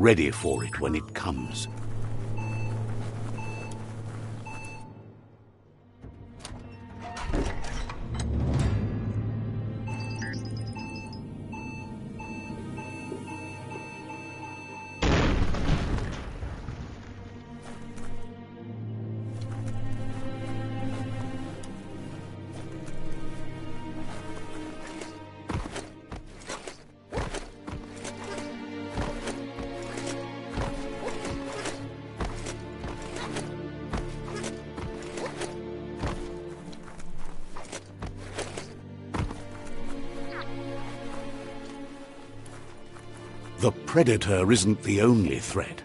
ready for it when it comes. The predator isn't the only threat.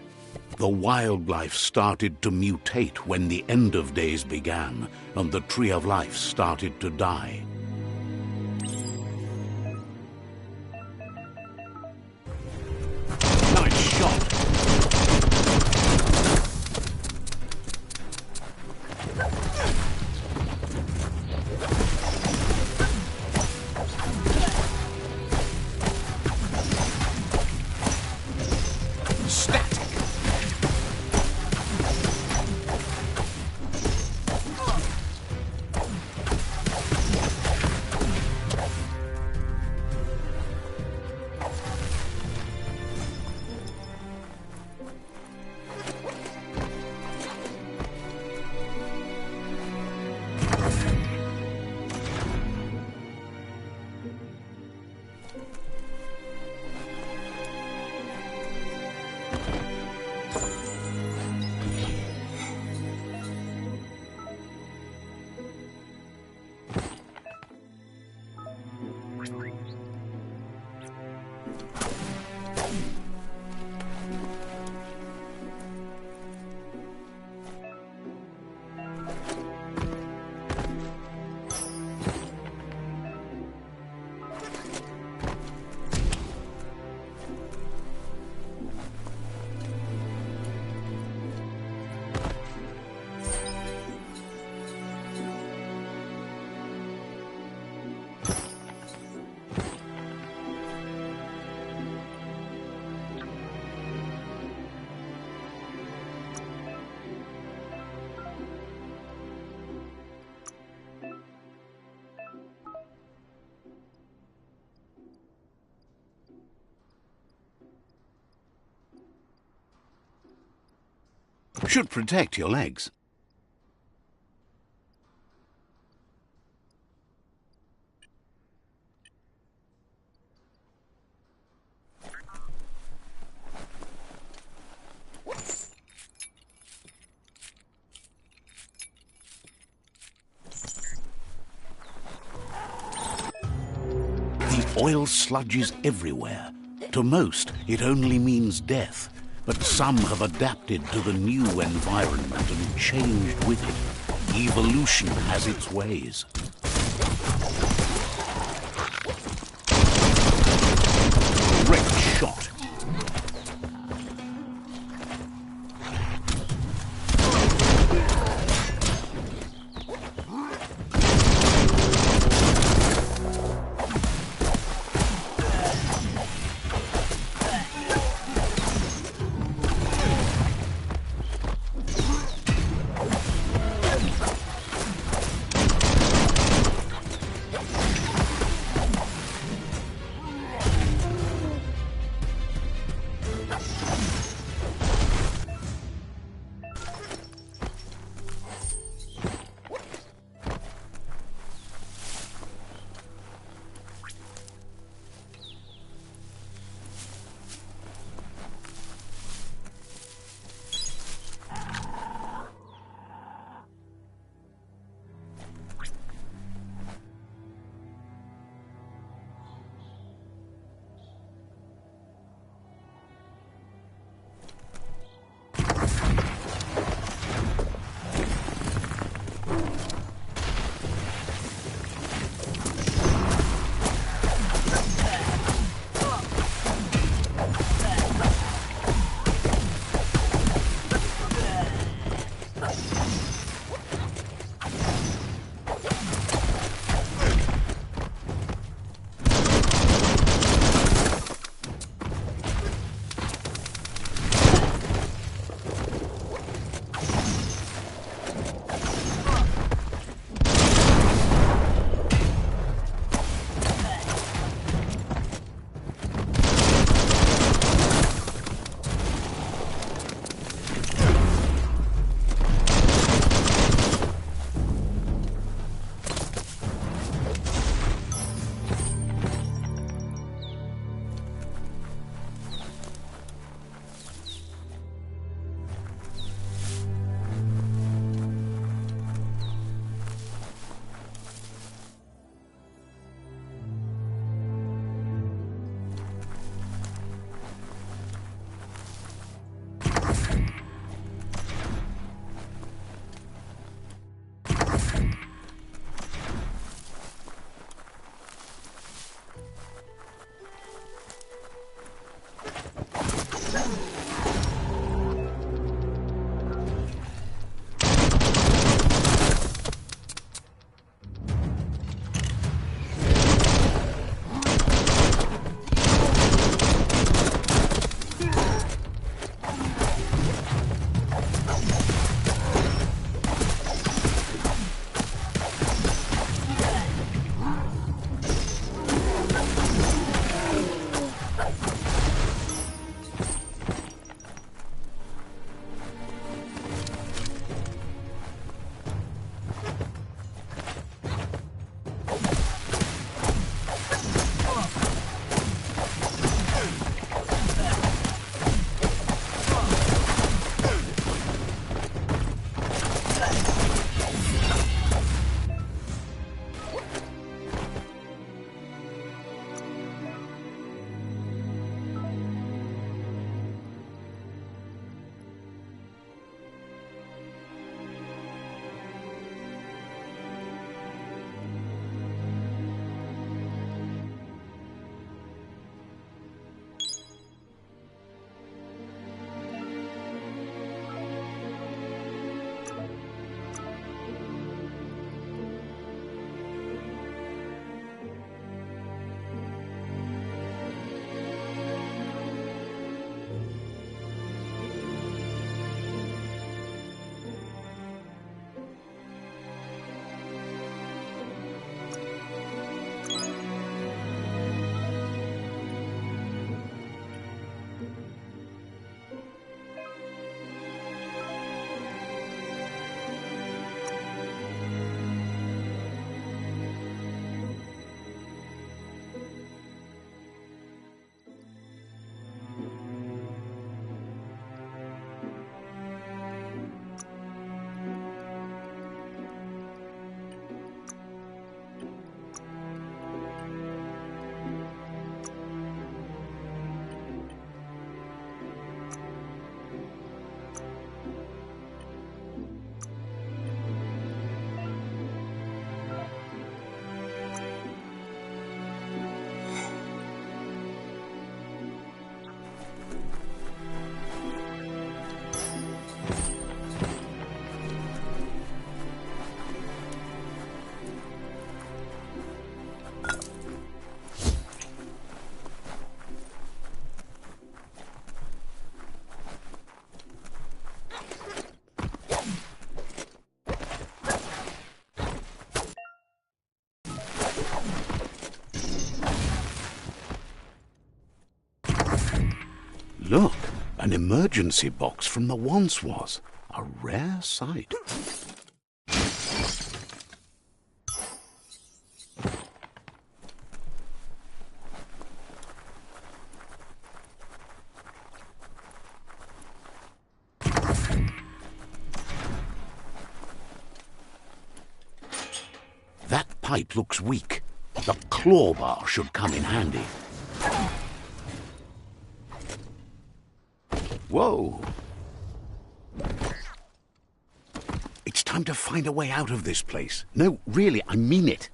The wildlife started to mutate when the end of days began and the tree of life started to die. Nice shot! Should protect your legs. The oil sludges everywhere. To most, it only means death. But some have adapted to the new environment and changed with it. Evolution has its ways. Great shot. Look, an emergency box from the once was. A rare sight. That pipe looks weak. The claw bar should come in handy. Whoa! It's time to find a way out of this place. No, really, I mean it.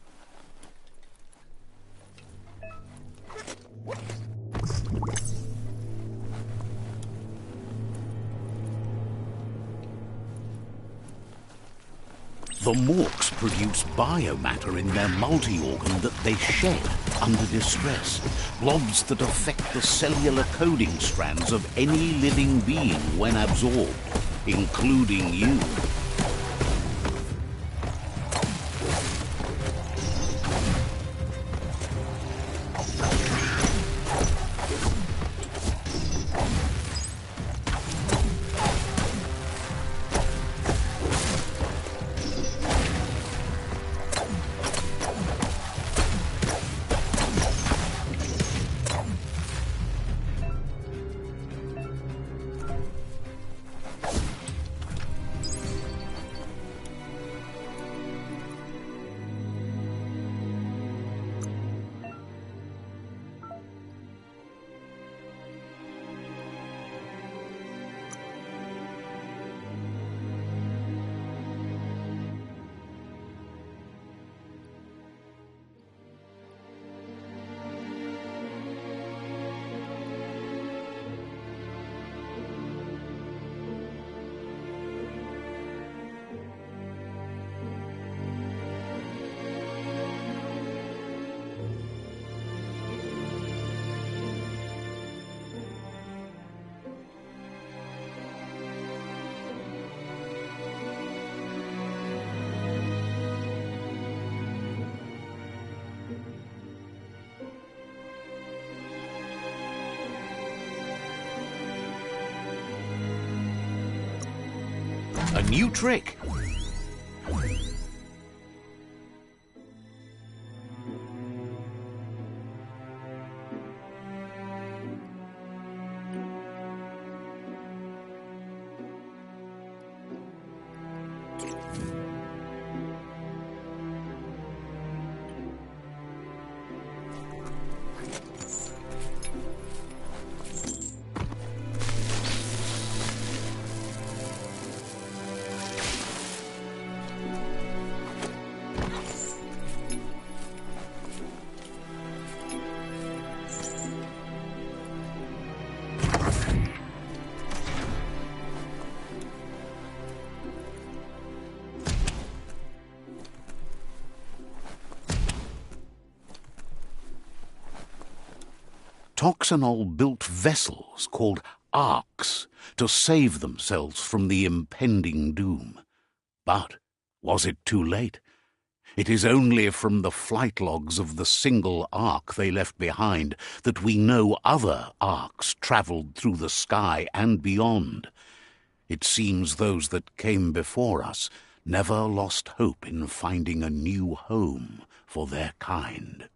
The morks produce biomatter in their multi-organ that they shed under distress. Blobs that affect the cellular coding strands of any living being when absorbed, including you. A new trick. Toxanol built vessels called arks to save themselves from the impending doom. But was it too late? It is only from the flight logs of the single ark they left behind that we know other arks travelled through the sky and beyond. It seems those that came before us never lost hope in finding a new home for their kind.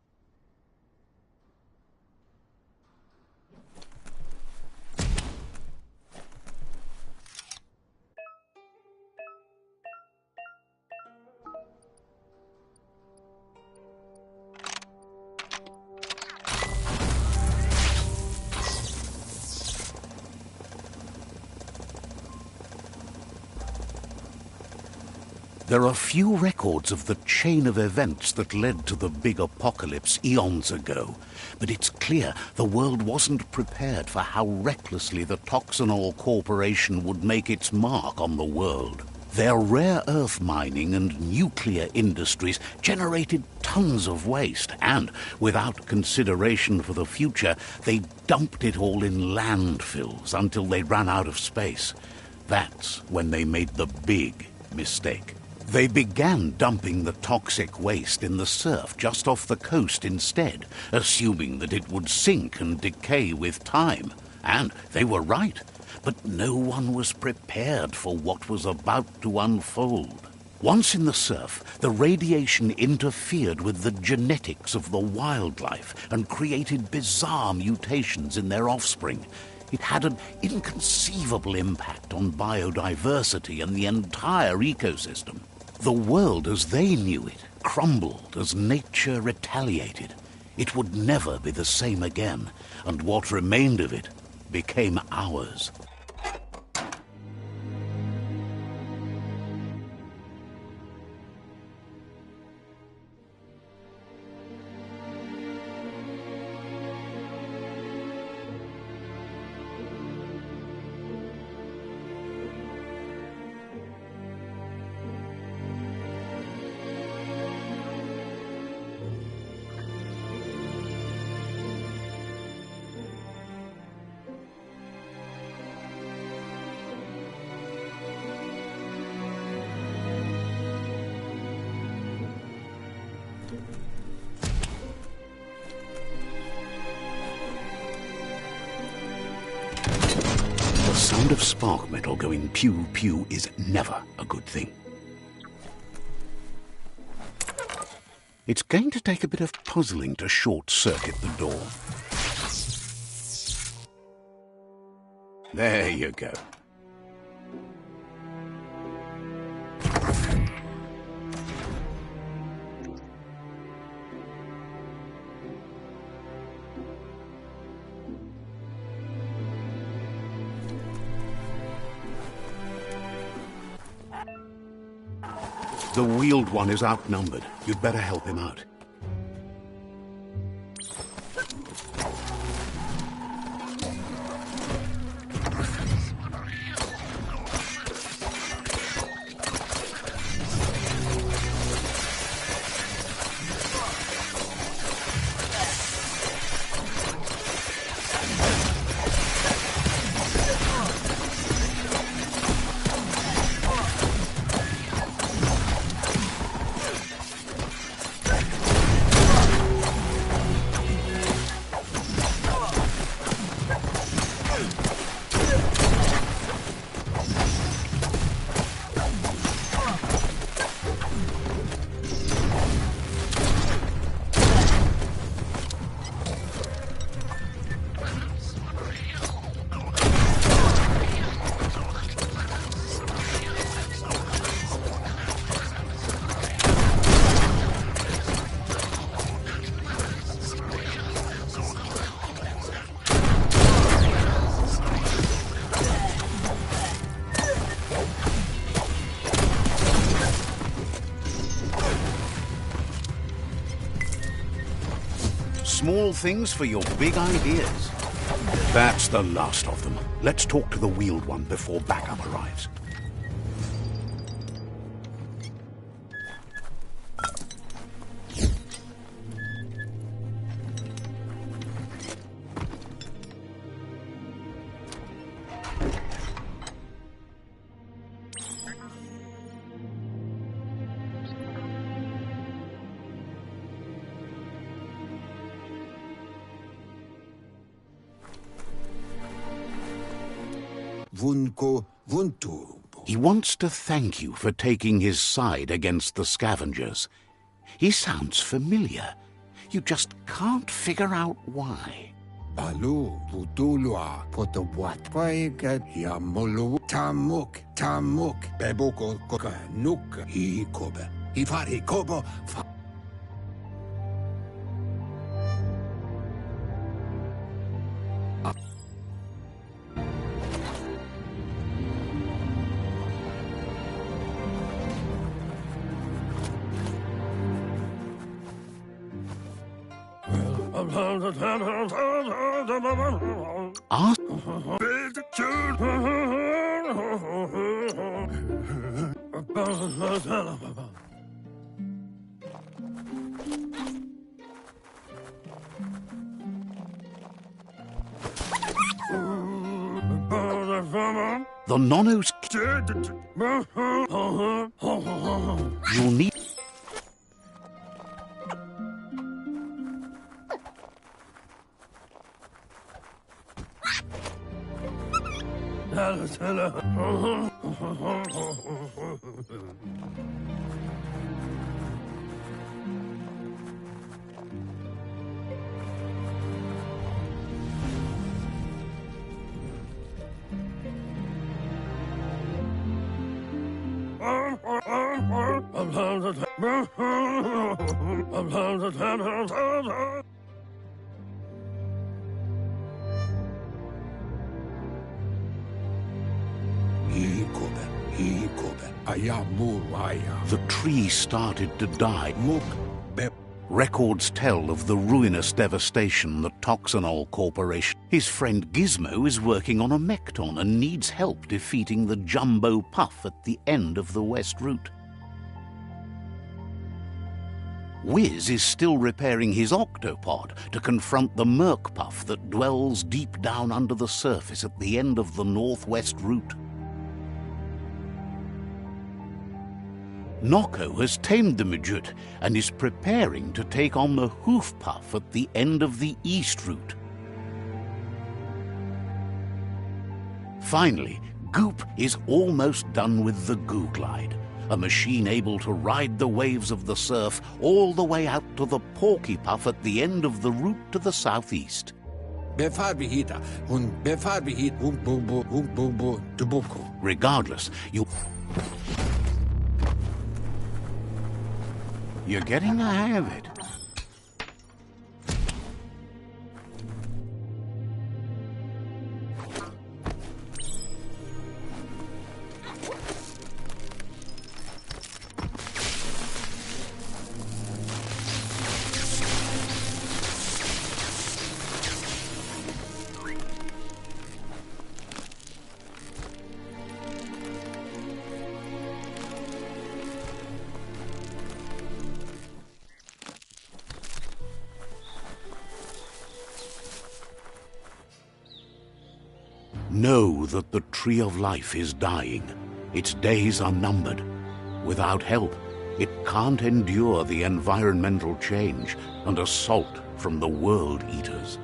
There are few records of the chain of events that led to the big apocalypse eons ago, but it's clear the world wasn't prepared for how recklessly the Toxanol Corporation would make its mark on the world. Their rare earth mining and nuclear industries generated tons of waste, and, without consideration for the future, they dumped it all in landfills until they ran out of space. That's when they made the big mistake. They began dumping the toxic waste in the surf just off the coast instead, assuming that it would sink and decay with time. And they were right. But no one was prepared for what was about to unfold. Once in the surf, the radiation interfered with the genetics of the wildlife and created bizarre mutations in their offspring. It had an inconceivable impact on biodiversity and the entire ecosystem. The world as they knew it crumbled as nature retaliated. It would never be the same again, and what remained of it became ours. The sound of spark metal going pew-pew is never a good thing. It's going to take a bit of puzzling to short-circuit the door. There you go. The wheeled one is outnumbered. You'd better help him out. Small things for your big ideas. That's the last of them. Let's talk to the wheeled one before backup arrives. He wants to thank you for taking his side against the scavengers. He sounds familiar. You just can't figure out why. Balu Budulua Potawatwaika Yamulu Tamuk Beboko Koka Nuka Hikoba Ifari Kobo. Ask the Nonos. You'll need. The tree started to die. Muk be Records tell of the ruinous devastation the Toxanol Corporation. His friend Gizmo is working on a Mekton and needs help defeating the Jumbo Puff at the end of the West Route. Wiz is still repairing his octopod to confront the Merc Puff that dwells deep down under the surface at the end of the Northwest Route. Nocco has tamed the Midget and is preparing to take on the Hoof Puff at the end of the East Route. Finally, Goop is almost done with the Goo Glide, a machine able to ride the waves of the surf all the way out to the Porky Puff at the end of the route to the southeast. Regardless, you're getting the hang of it. Know that the Tree of Life is dying. Its days are numbered. Without help, it can't endure the environmental change and assault from the World Eaters.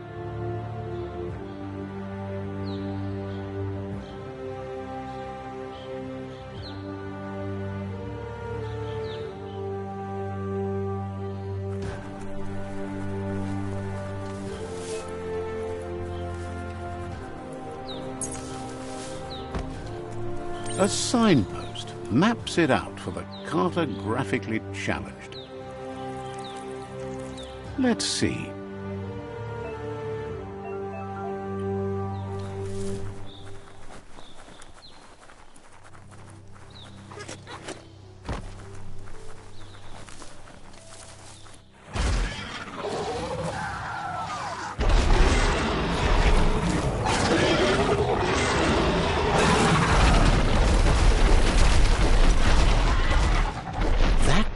A signpost maps it out for the cartographically challenged. Let's see.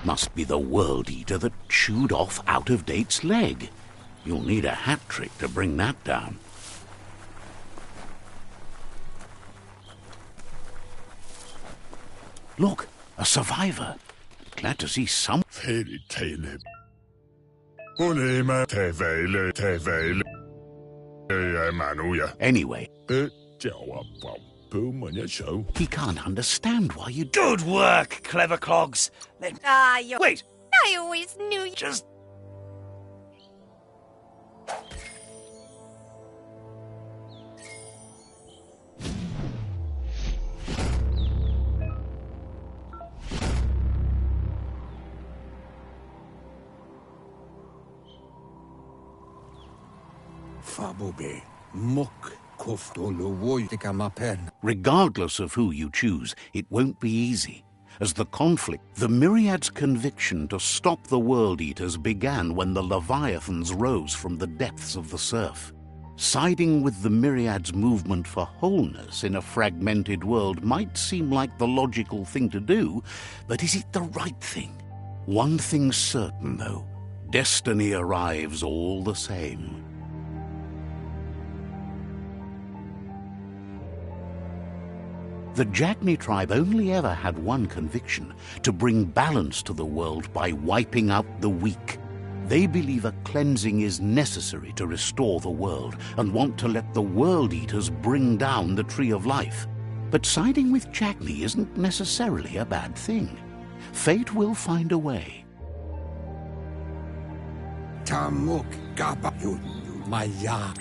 Must be the World Eater that chewed off Out-of-Date's leg. You'll need a hat trick to bring that down. Look, a survivor. Glad to see some... Fairy tale. Anyway, he can't understand why you... Good work, clever clogs. Wait, I always knew you. just... Fabobe Muk Regardless of who you choose, it won't be easy. As the conflict, the Myriad's conviction to stop the World Eaters began when the Leviathans rose from the depths of the surf. Siding with the Myriad's movement for wholeness in a fragmented world might seem like the logical thing to do, but is it the right thing? One thing's certain, though. Destiny arrives all the same. The Jagni tribe only ever had one conviction: to bring balance to the world by wiping out the weak. They believe a cleansing is necessary to restore the world and want to let the World Eaters bring down the Tree of Life. But siding with Jagni isn't necessarily a bad thing. Fate will find a way. Tamuk Gabayun Maya.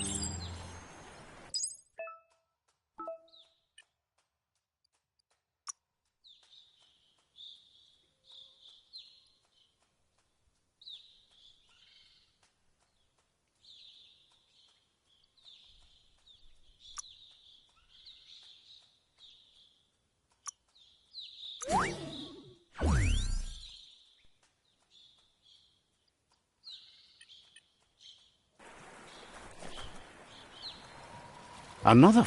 Another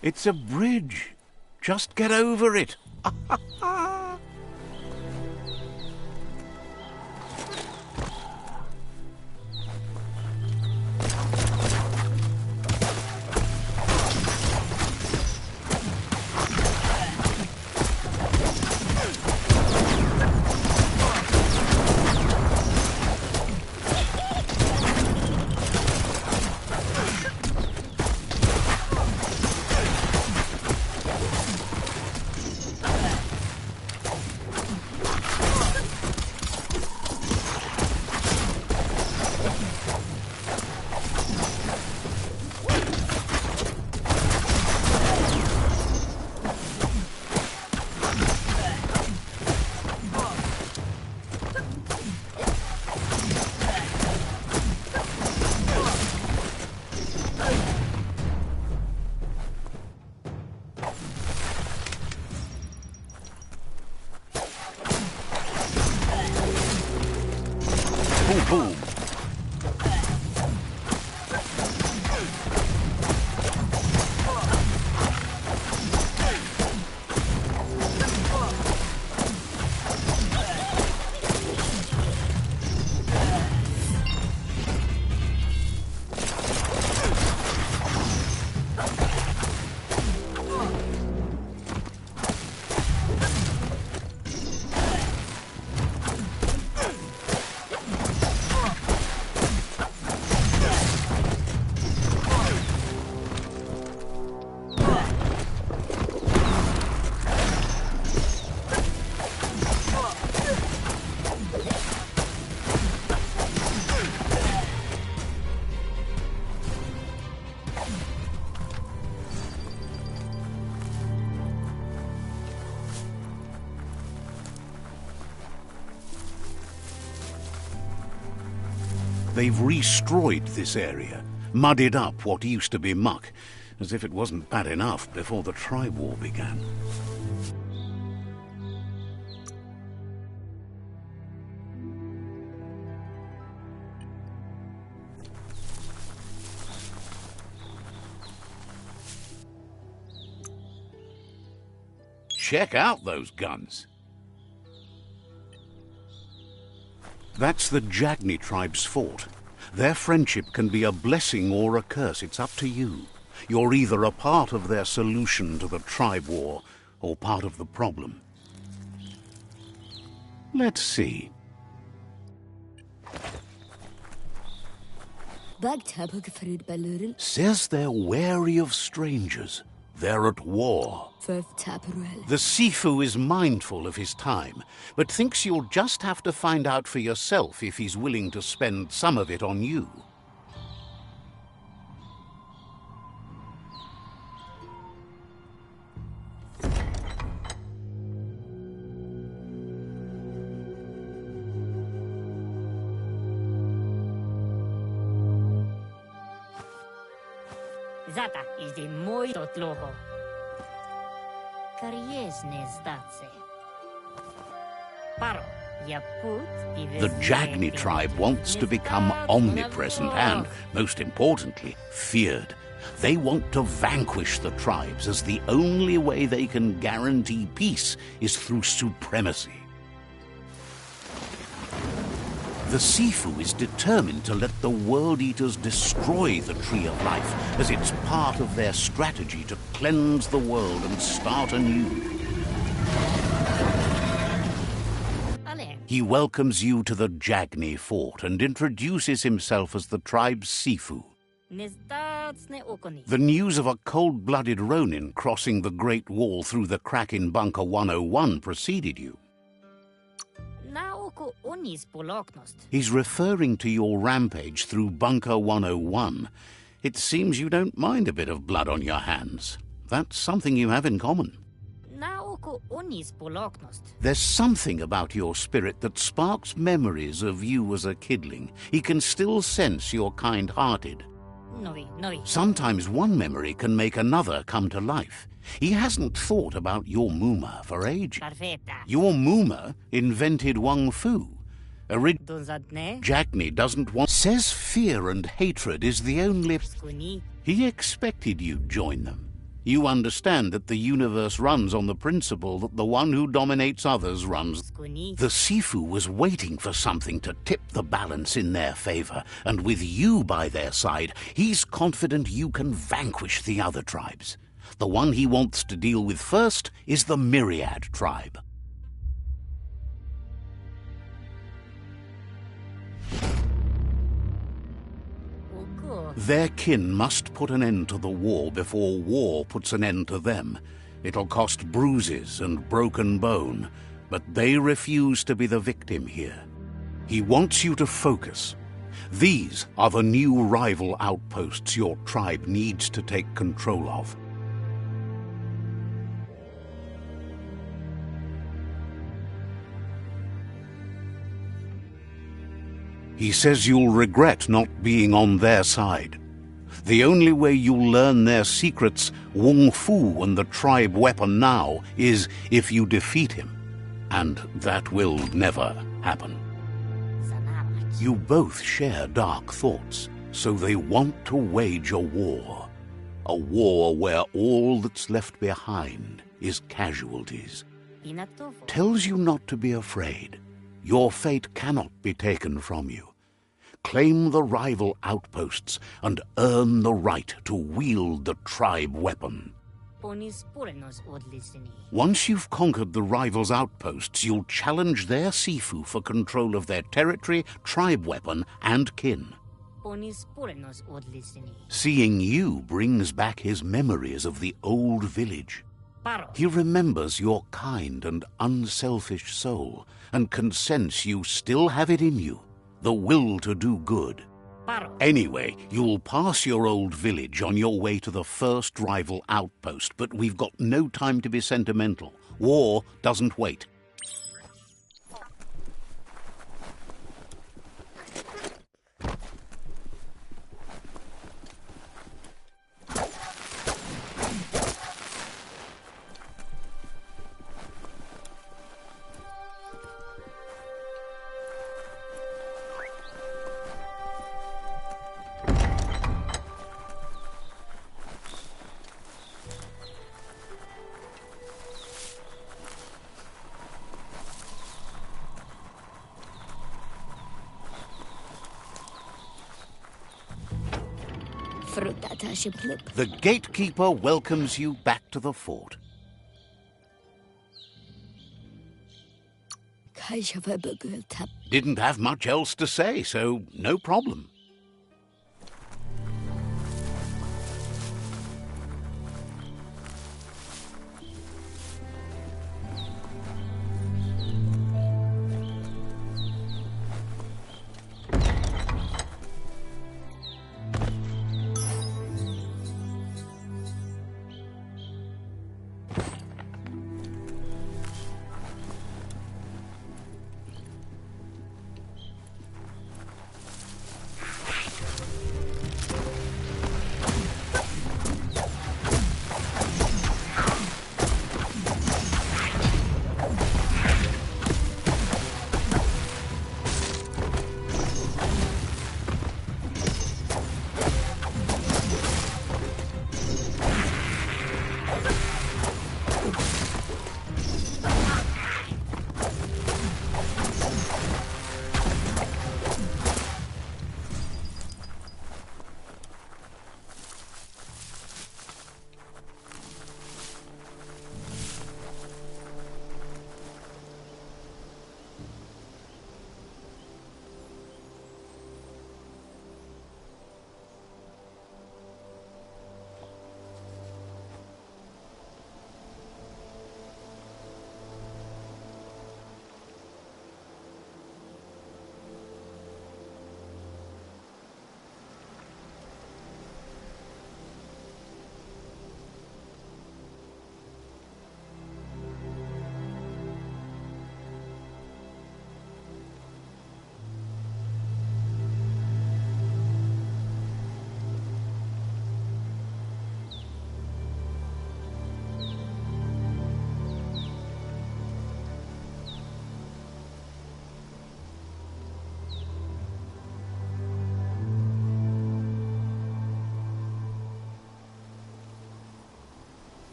It's a bridge. Just get over it. Boom, boom. They've restroyed this area, muddied up what used to be muck, as if it wasn't bad enough before the tribe war began. Check out those guns. That's the Jagni tribe's fort. Their friendship can be a blessing or a curse. It's up to you. You're either a part of their solution to the tribe war or part of the problem. Let's see. Says they're wary of strangers. They're at war. The Sifu is mindful of his time, but thinks you'll just have to find out for yourself if he's willing to spend some of it on you. Zata is the moi totloho. Kariesne zdace. Paro, yaput. The Jagni tribe wants to become omnipresent and, most importantly, feared. They want to vanquish the tribes, as the only way they can guarantee peace is through supremacy. The Sifu is determined to let the World Eaters destroy the Tree of Life, as it's part of their strategy to cleanse the world and start anew. Ale, He welcomes you to the Jagni fort and introduces himself as the tribe's Sifu. The news of a cold-blooded Ronin crossing the Great Wall through the crack in Bunker 101 preceded you. He's referring to your rampage through Bunker 101. It seems you don't mind a bit of blood on your hands. That's something you have in common. There's something about your spirit that sparks memories of you as a kidling. He can still sense you're kind-hearted. Sometimes one memory can make another come to life. He hasn't thought about your Muma for ages. Your Muma invented Wang Fu. Jagni doesn't want... Says fear and hatred is the only... He expected you'd join them. You understand that the universe runs on the principle that the one who dominates others runs. The Sifu was waiting for something to tip the balance in their favor, and with you by their side, he's confident you can vanquish the other tribes. The one he wants to deal with first is the Myriad tribe. Their kin must put an end to the war before war puts an end to them. It'll cost bruises and broken bone, but they refuse to be the victim here. He wants you to focus. These are the new rival outposts your tribe needs to take control of. He says you'll regret not being on their side. The only way you'll learn their secrets, Wung Fu and the tribe weapon now, is if you defeat him. And that will never happen. You both share dark thoughts, so they want to wage a war. A war where all that's left behind is casualties. Tells you not to be afraid. Your fate cannot be taken from you. Claim the rival outposts and earn the right to wield the tribe weapon. Once you've conquered the rivals' outposts, you'll challenge their Sifu for control of their territory, tribe weapon, and kin. Seeing you brings back his memories of the old village. He remembers your kind and unselfish soul, and can sense you still have it in you, the will to do good. Anyway, you'll pass your old village on your way to the first rival outpost, but we've got no time to be sentimental. War doesn't wait. The gatekeeper welcomes you back to the fort. Didn't have much else to say, so no problem.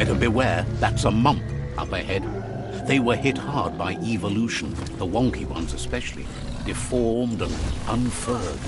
Better beware, that's a mump up ahead. They were hit hard by evolution, the wonky ones especially, deformed and unfurred.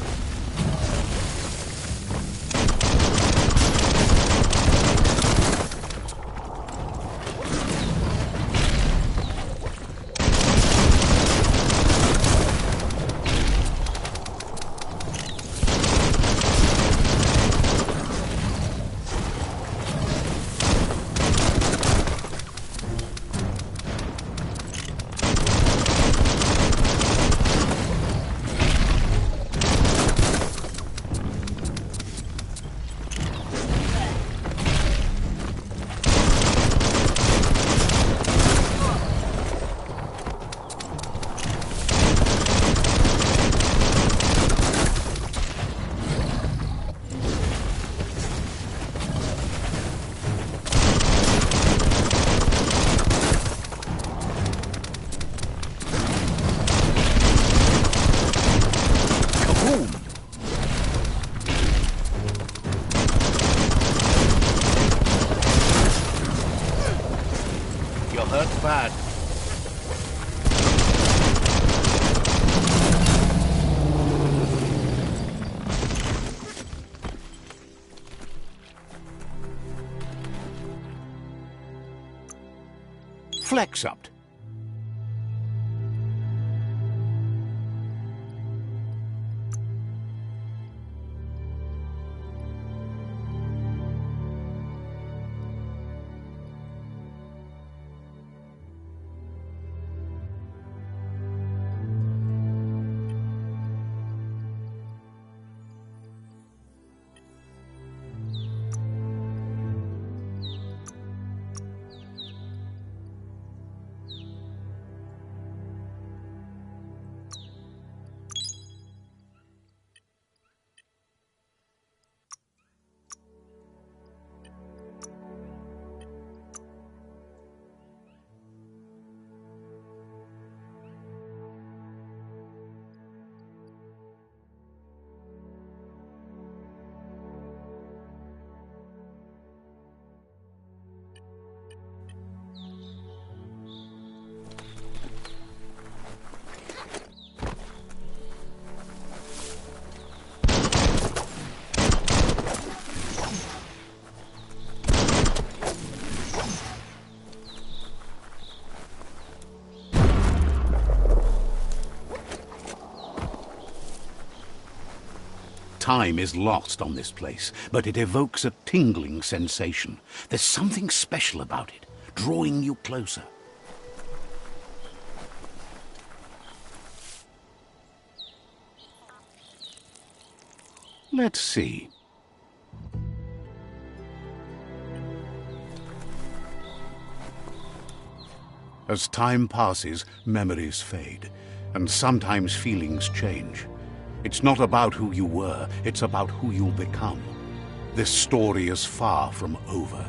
You're hurt bad. Flex up. Time is lost on this place, but it evokes a tingling sensation. There's something special about it, drawing you closer. Let's see. As time passes, memories fade, and sometimes feelings change. It's not about who you were, it's about who you'll become. This story is far from over.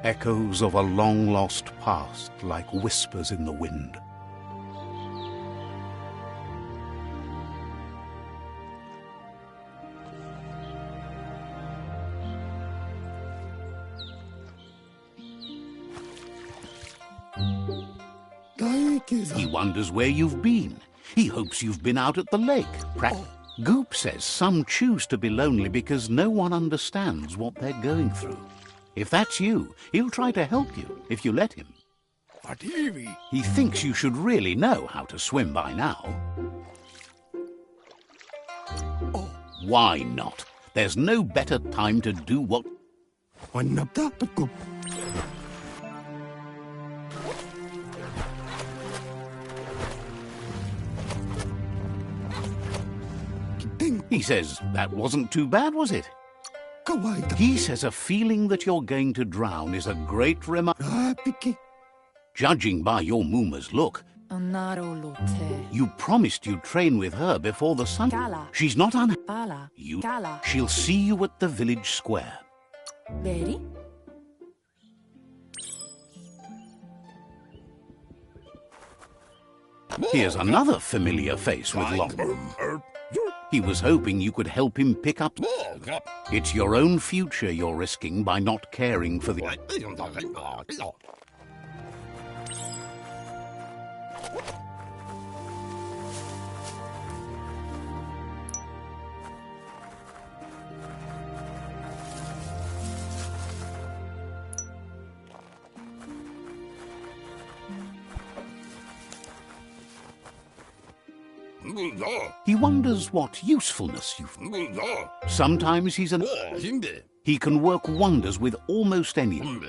Echoes of a long-lost past, like whispers in the wind. He wonders where you've been. He hopes you've been out at the lake. Goop says some choose to be lonely because no one understands what they're going through. If that's you, he'll try to help you if you let him. He thinks you should really know how to swim by now. Why not? There's no better time to do what... He says that wasn't too bad, was it? He says a feeling that you're going to drown is a great reminder. Judging by your Mooma's look, you promised you'd train with her before the sun. She's not She'll see you at the village square. Here's another familiar face with long... He was hoping you could help him pick up. It's your own future you're risking by not caring for the... He wonders what usefulness you've... Sometimes he's an... He can work wonders with almost anything.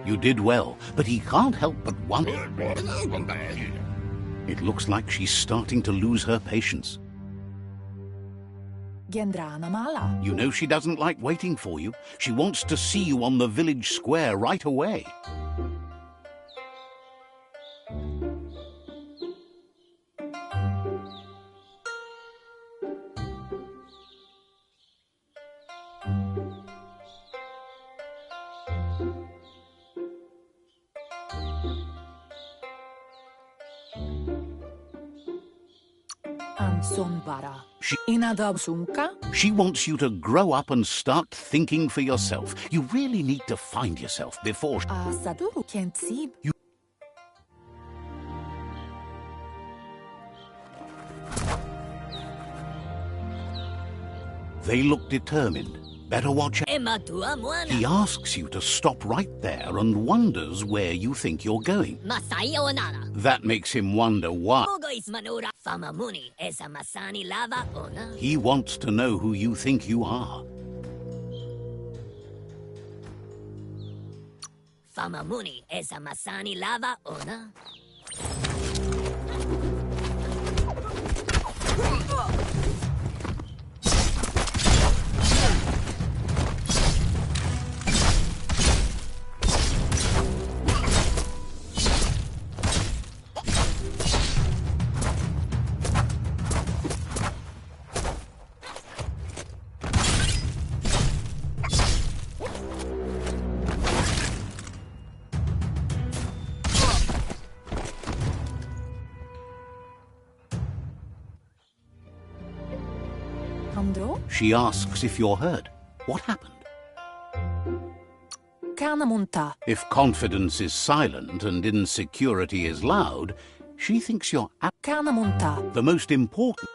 You did well, but he can't help but wonder. It looks like she's starting to lose her patience. You know she doesn't like waiting for you. She wants to see you on the village square right away. She wants you to grow up and start thinking for yourself. You really need to find yourself before... You... They look determined. Better watch out. He asks you to stop right there and wonders where you think you're going. That makes him wonder why. He wants to know who you think you are. Famamuni esa masani lava ona. She asks if you're hurt. What happened? If confidence is silent and insecurity is loud, she thinks you're the most important.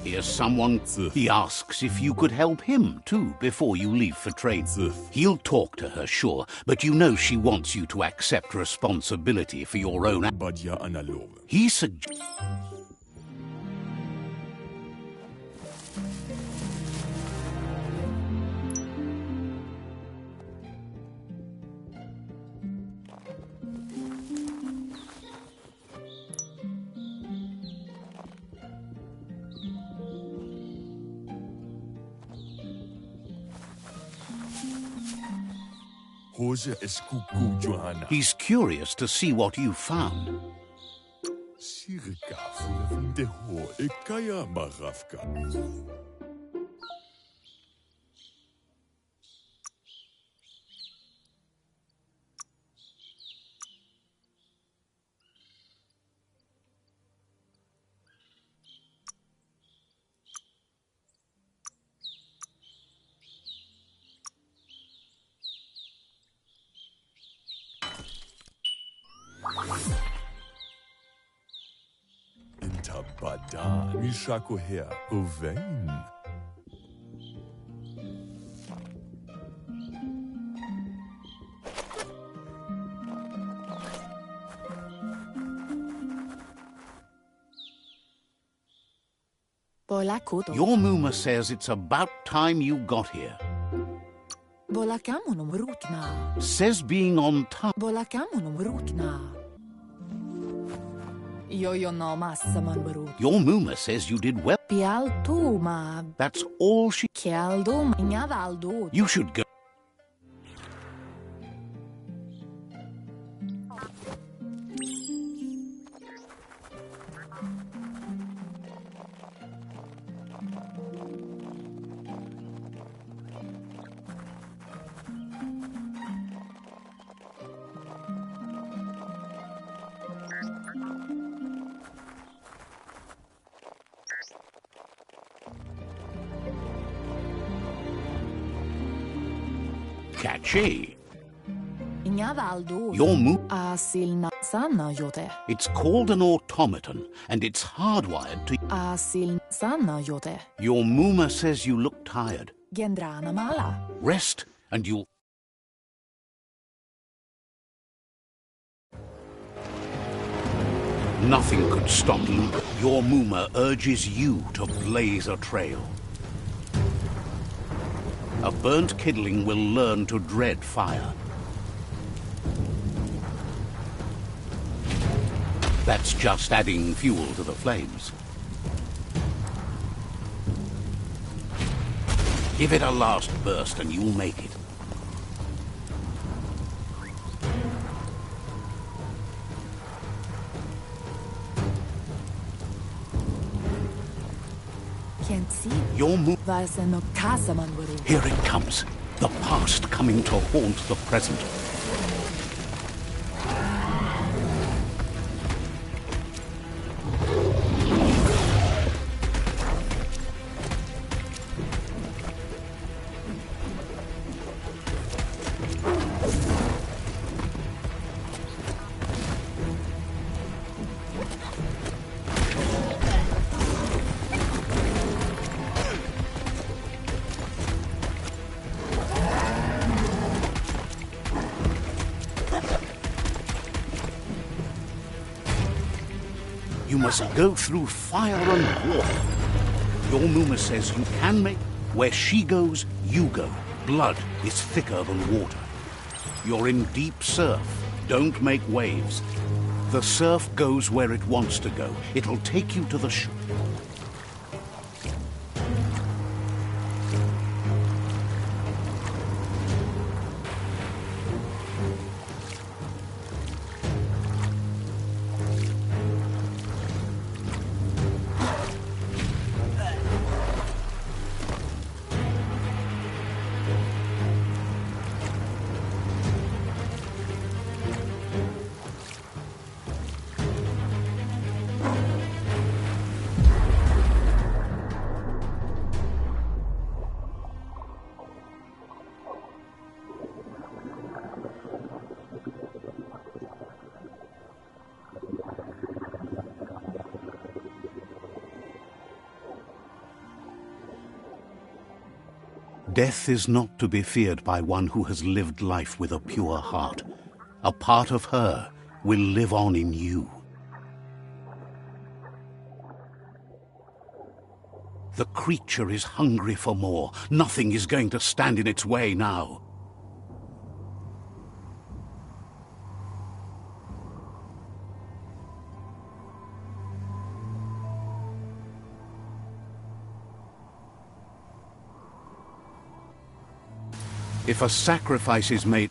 Here's someone. He asks if you could help him, too, before you leave for trade. He'll talk to her, sure, but you know she wants you to accept responsibility for your own... He suggests... He's curious to see what you found. Intabada mishakohea uvein. Your Muma says it's about time you got here. Says being on time. Your Muma says you did well. That's all she... You should go. Catchy. Your It's called an automaton, and it's hardwired to... Your Muma says you look tired. Rest, and you'll... Nothing could stop you. Your Muma urges you to blaze a trail. A burnt kidling will learn to dread fire. That's just adding fuel to the flames. Give it a last burst and you'll make it. Your move. Here it comes. The past coming to haunt the present. You must go through fire and water. Your Muma says you can make... Where she goes, you go. Blood is thicker than water. You're in deep surf. Don't make waves. The surf goes where it wants to go. It'll take you to the shore. Death is not to be feared by one who has lived life with a pure heart. A part of her will live on in you. The creature is hungry for more. Nothing is going to stand in its way now. If a sacrifice is made...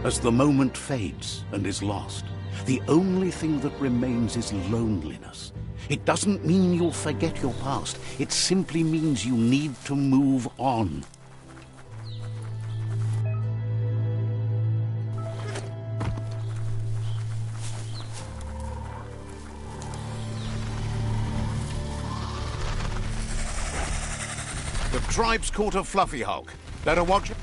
As the moment fades and is lost, the only thing that remains is loneliness. It doesn't mean you'll forget your past. It simply means you need to move on. The tribe's caught a fluffy hulk. Better watch it.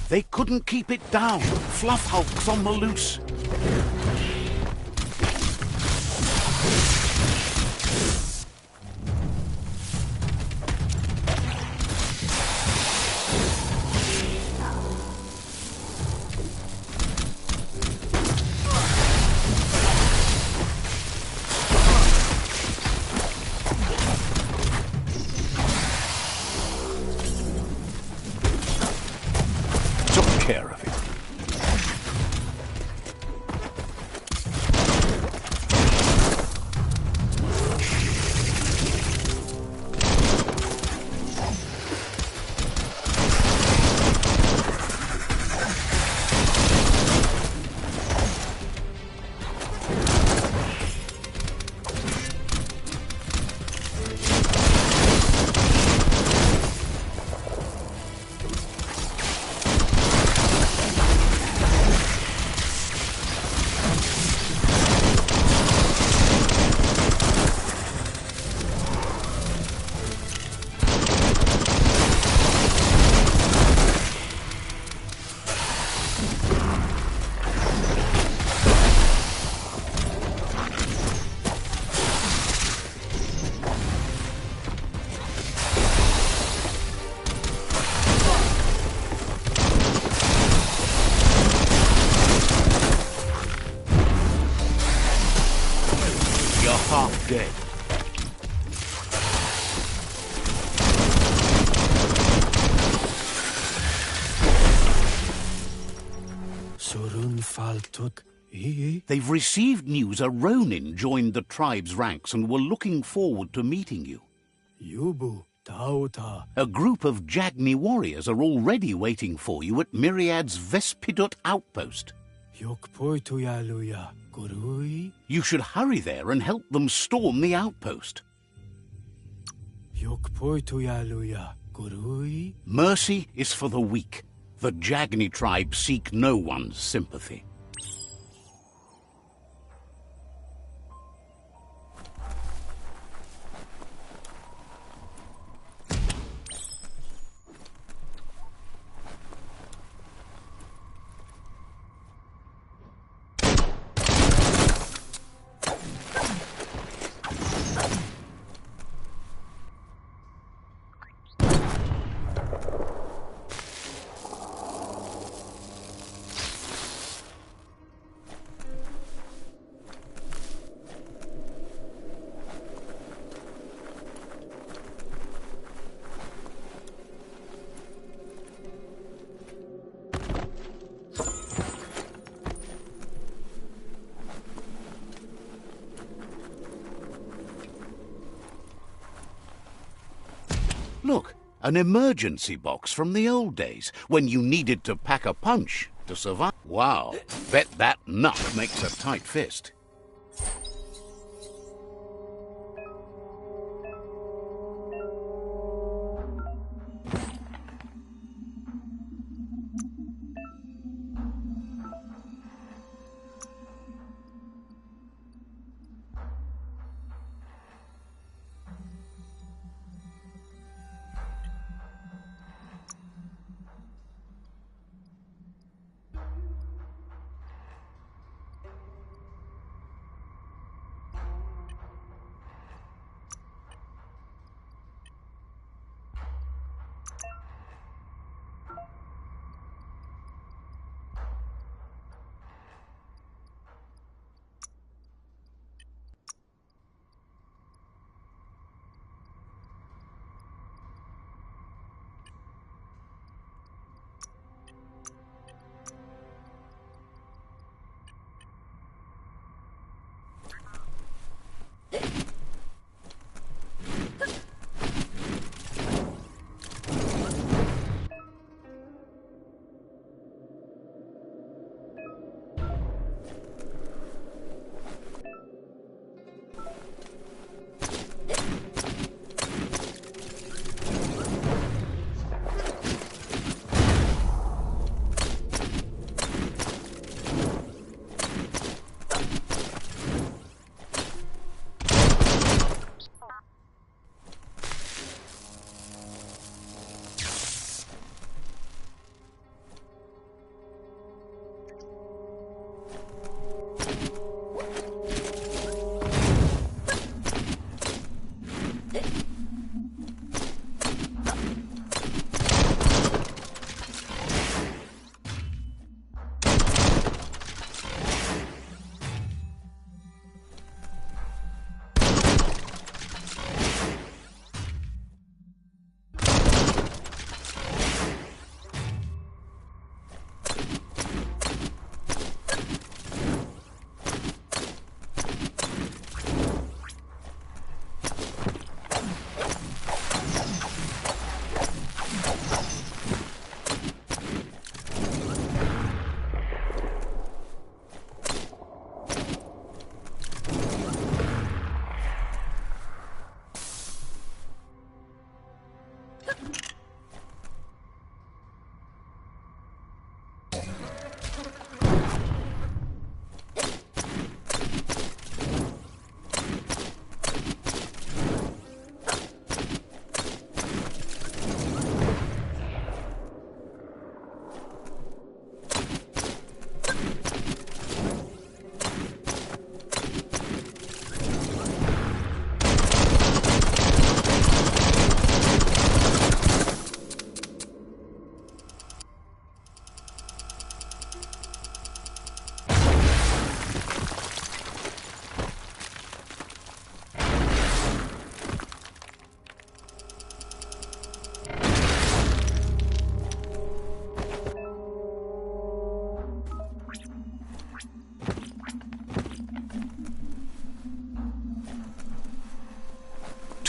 They couldn't keep it down. Fluff hulk's on the loose. dead. Surun faltuk They've received news a Ronin joined the tribe's ranks and were looking forward to meeting you. yubu tauta A group of Jagni warriors are already waiting for you at Myriad's Vespidut outpost. yokpoituyaluya gurui You should hurry there and help them storm the outpost. yokpoituyaluya gurui Mercy is for the weak. The Jagni tribe seek no one's sympathy. Look, an emergency box from the old days, when you needed to pack a punch to survive. Wow, bet that nut makes a tight fist.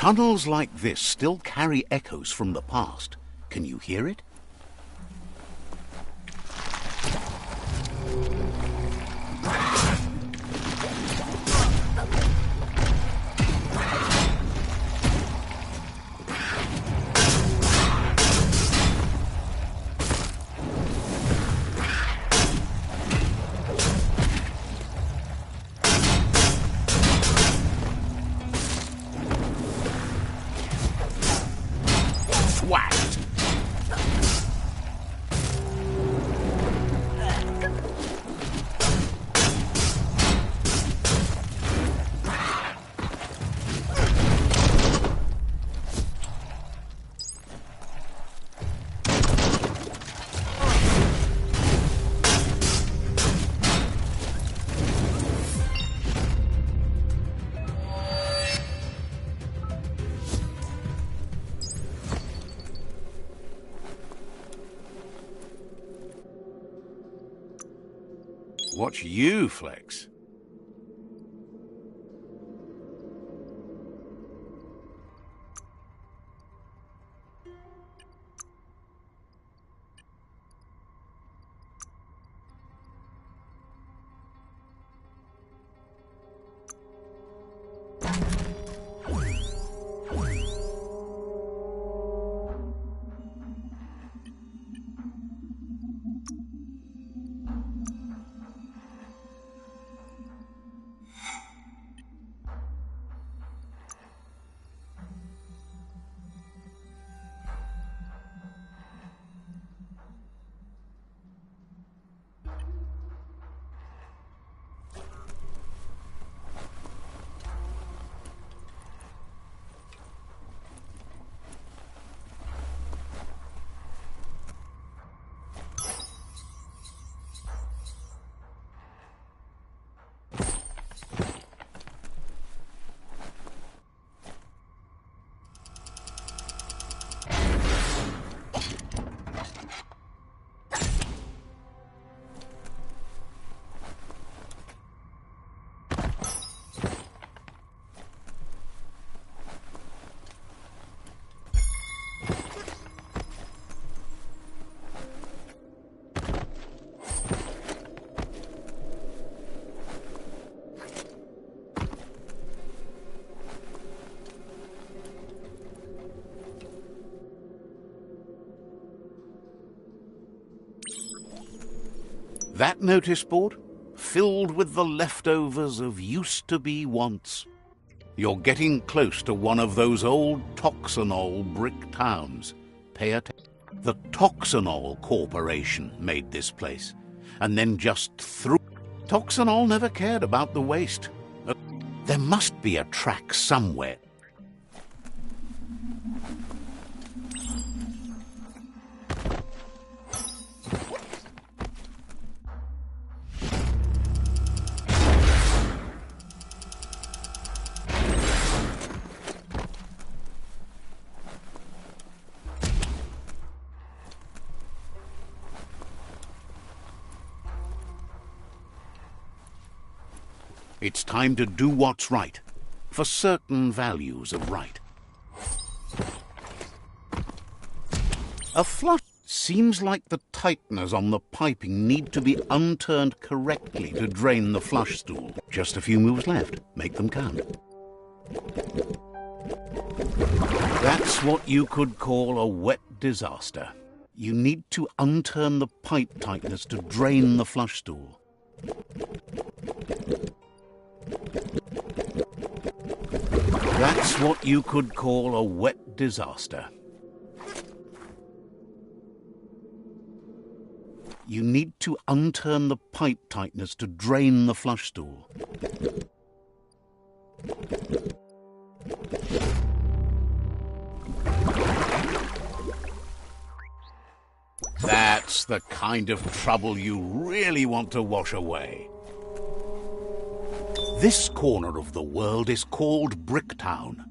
Tunnels like this still carry echoes from the past. Can you hear it? Whacked! Watch you, Flex. That notice board? Filled with the leftovers of used-to-be wants. You're getting close to one of those old Toxanol brick towns. Pay attention. The Toxanol Corporation made this place, and then just threw... Toxanol never cared about the waste. There must be a track somewhere. It's time to do what's right, for certain values of right. A flush seems like the tighteners on the piping need to be unturned correctly to drain the flush stool. Just a few moves left. Make them count. That's what you could call a wet disaster. You need to unturn the pipe tighteners to drain the flush stool. That's what you could call a wet disaster. You need to unturn the pipe tighteners to drain the flush stool. That's the kind of trouble you really want to wash away. This corner of the world is called Bricktown.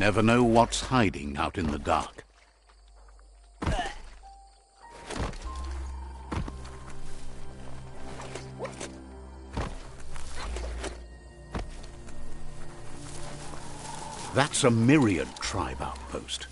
never know what's hiding out in the dark. That's a Myriad tribe outpost.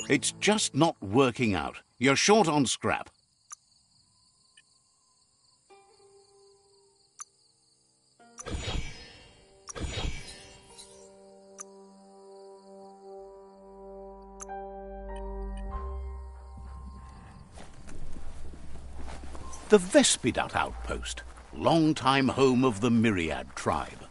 It's just not working out. You're short on scrap. The Vespidat outpost, long-time home of the Myriad tribe.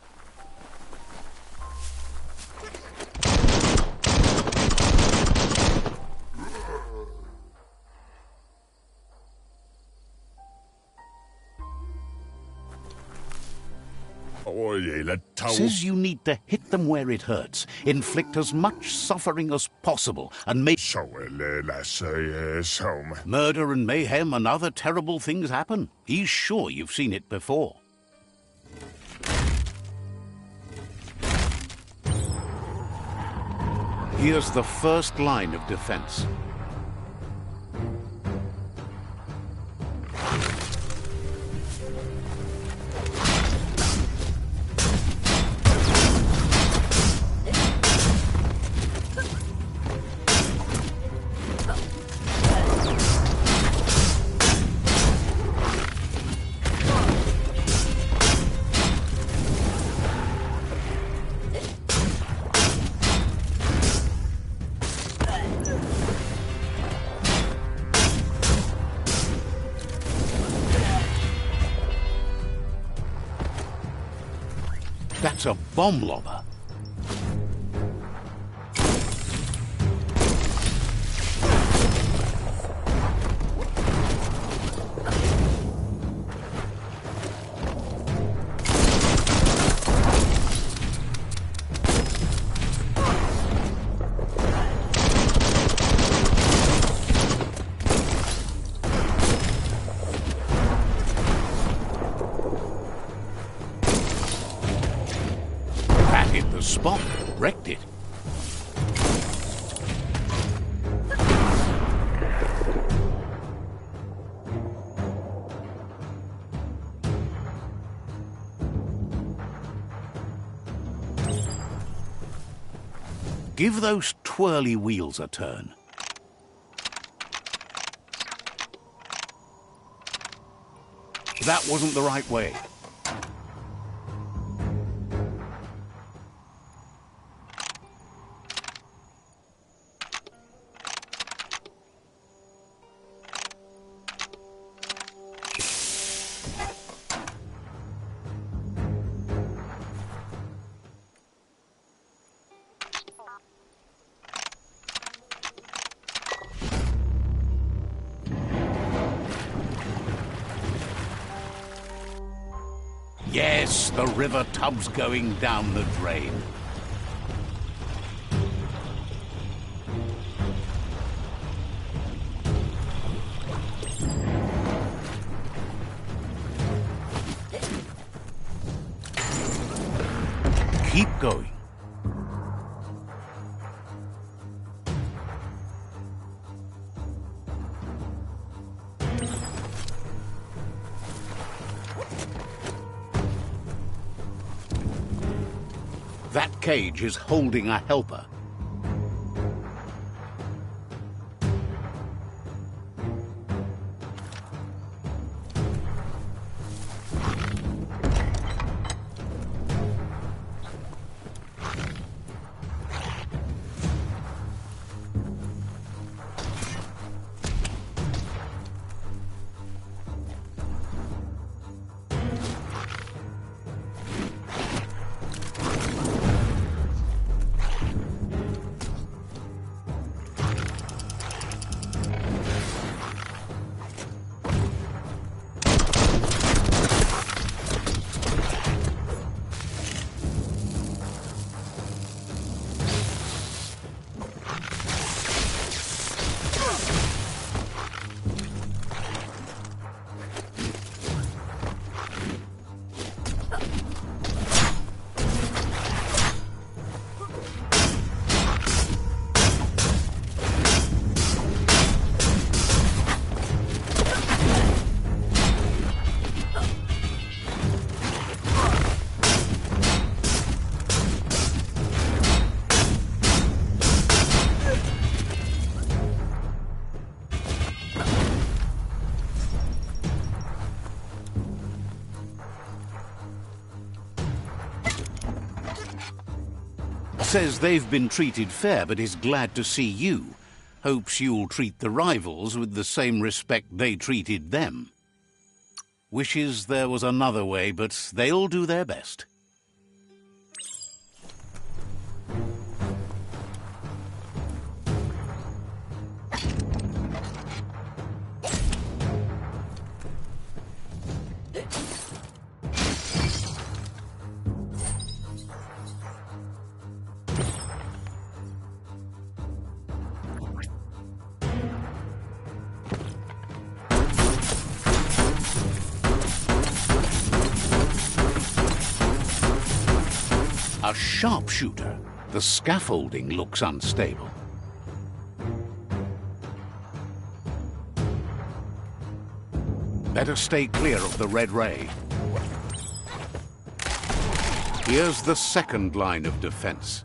Says you need to hit them where it hurts, inflict as much suffering as possible, and make murder and mayhem and other terrible things happen. He's sure you've seen it before. Here's the first line of defense. That's a bomb lobber. That hit the spot, wrecked it. Give those twirly wheels a turn. That wasn't the right way. Yes, the river tub's going down the drain. Keep going. That cage is holding a helper. Says they've been treated fair, but is glad to see you. Hopes you'll treat the rivals with the same respect they treated them. Wishes there was another way, but they'll do their best. A sharpshooter. The scaffolding looks unstable. Better stay clear of the red ray. Here's the second line of defense.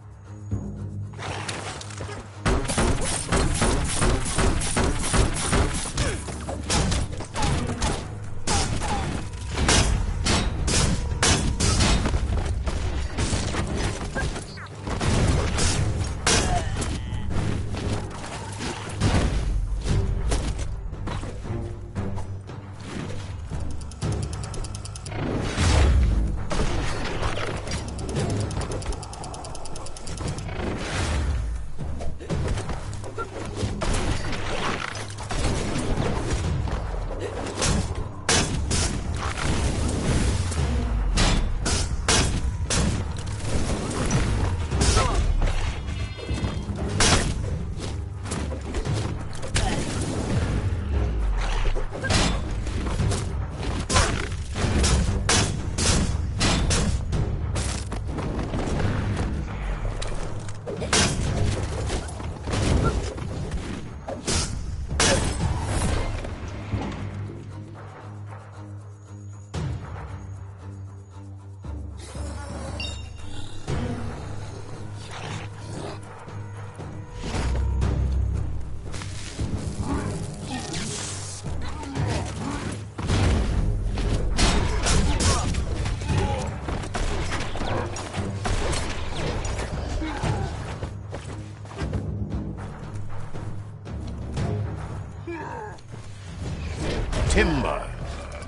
Timber.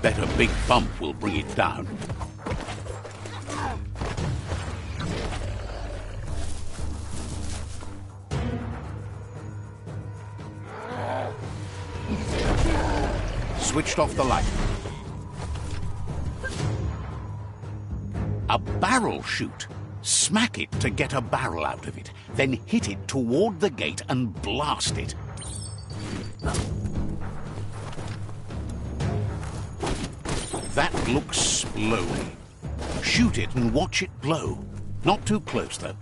Bet a big bump will bring it down. Switched off the light. A barrel shoot. Smack it to get a barrel out of it, then hit it toward the gate and blast it. That looks slowly. Shoot it and watch it blow. Not too close, though.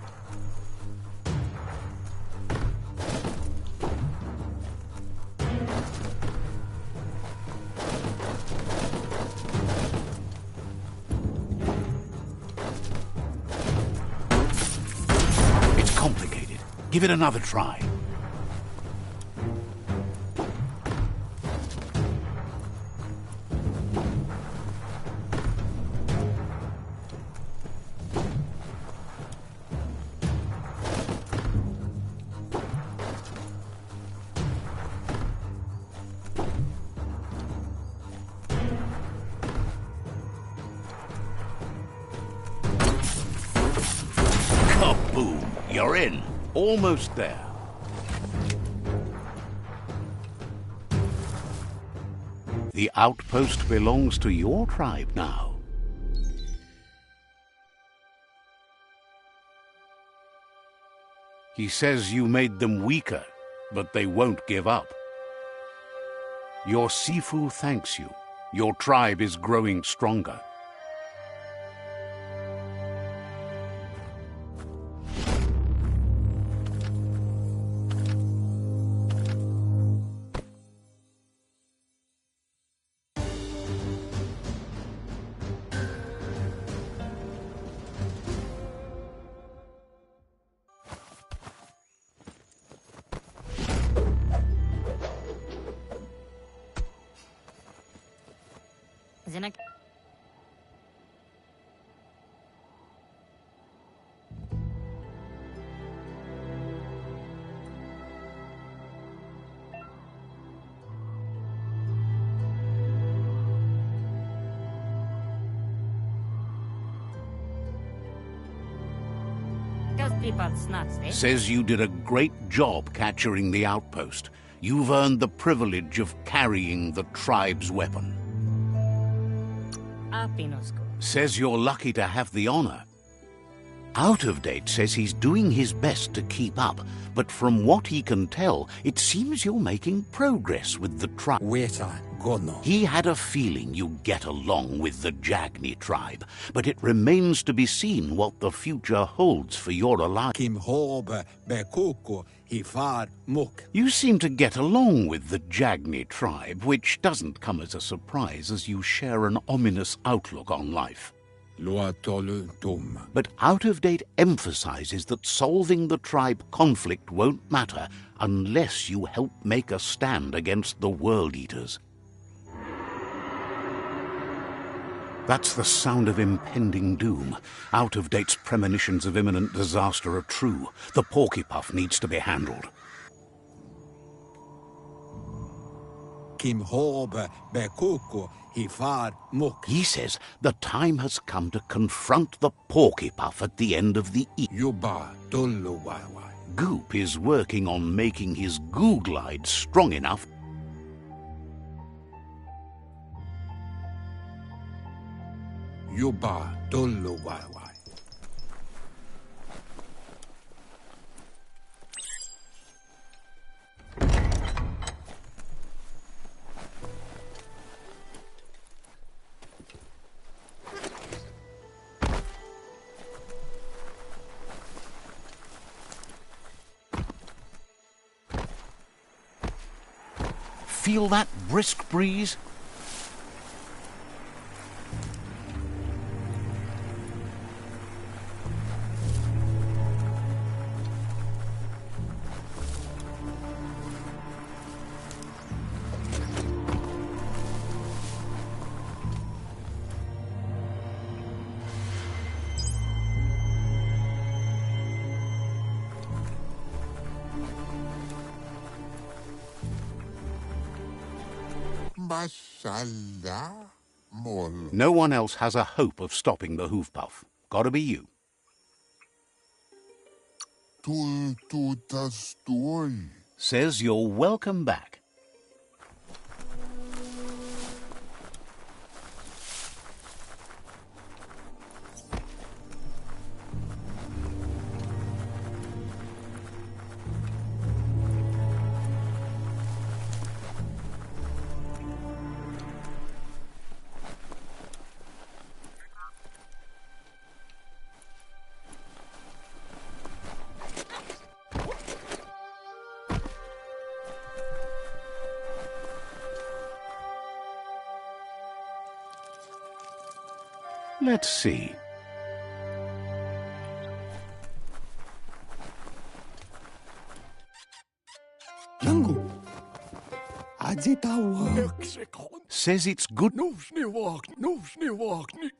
It's complicated. Give it another try. Kaboom! You're in. Almost there. The outpost belongs to your tribe now. He says you made them weaker, but they won't give up. Your Sifu thanks you. Your tribe is growing stronger. Zinek. Those people snuts, eh? Says you did a great job capturing the outpost. You've earned the privilege of carrying the tribe's weapon. Says you're lucky to have the honor. Out of Date says he's doing his best to keep up, but from what he can tell, it seems you're making progress with the tribe. He had a feeling you'd get along with the Jagni tribe, but it remains to be seen what the future holds for your alliance. You seem to get along with the Jagni tribe, which doesn't come as a surprise as you share an ominous outlook on life. But Out of Date emphasizes that solving the tribe conflict won't matter unless you help make a stand against the World Eaters. That's the sound of impending doom. Out of Date's premonitions of imminent disaster are true. The Porkypuff needs to be handled. He says the time has come to confront the Porkypuff at the end of the Goop is working on making his goo glide strong enough. Feel that brisk breeze? No one else has a hope of stopping the hoof puff. Gotta be you. Says you're welcome back. Let's see. Says it's good.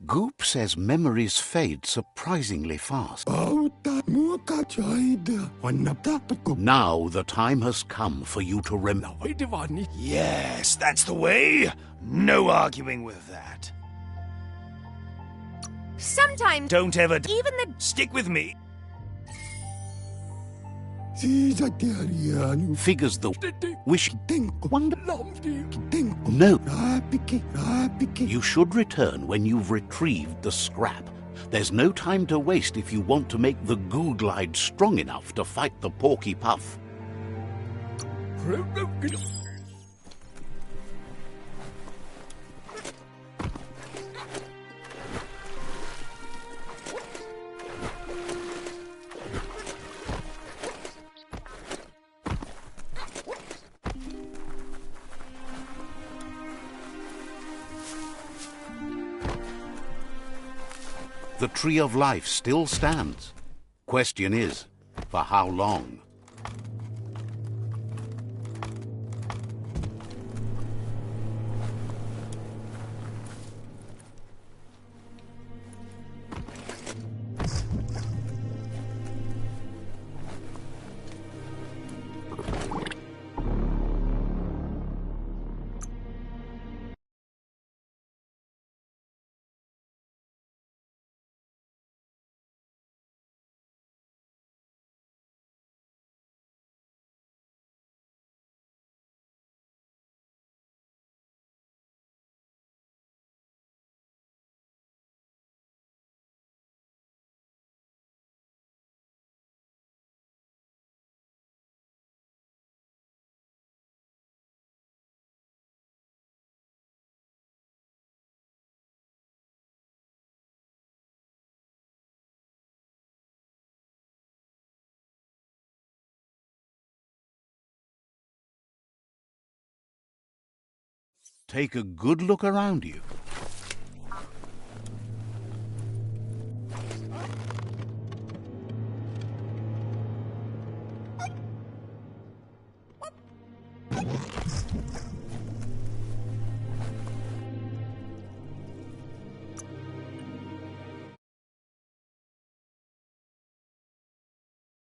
Goop says memories fade surprisingly fast. Now the time has come for you to remember. Yes, that's the way. No arguing with that. Sometimes Don't ever even the stick with me. Figures the wish wonder. No. You should return when you've retrieved the scrap. There's no time to waste if you want to make the goo glide strong enough to fight the porky puff. The Tree of Life still stands. Question is, for how long? Take a good look around you.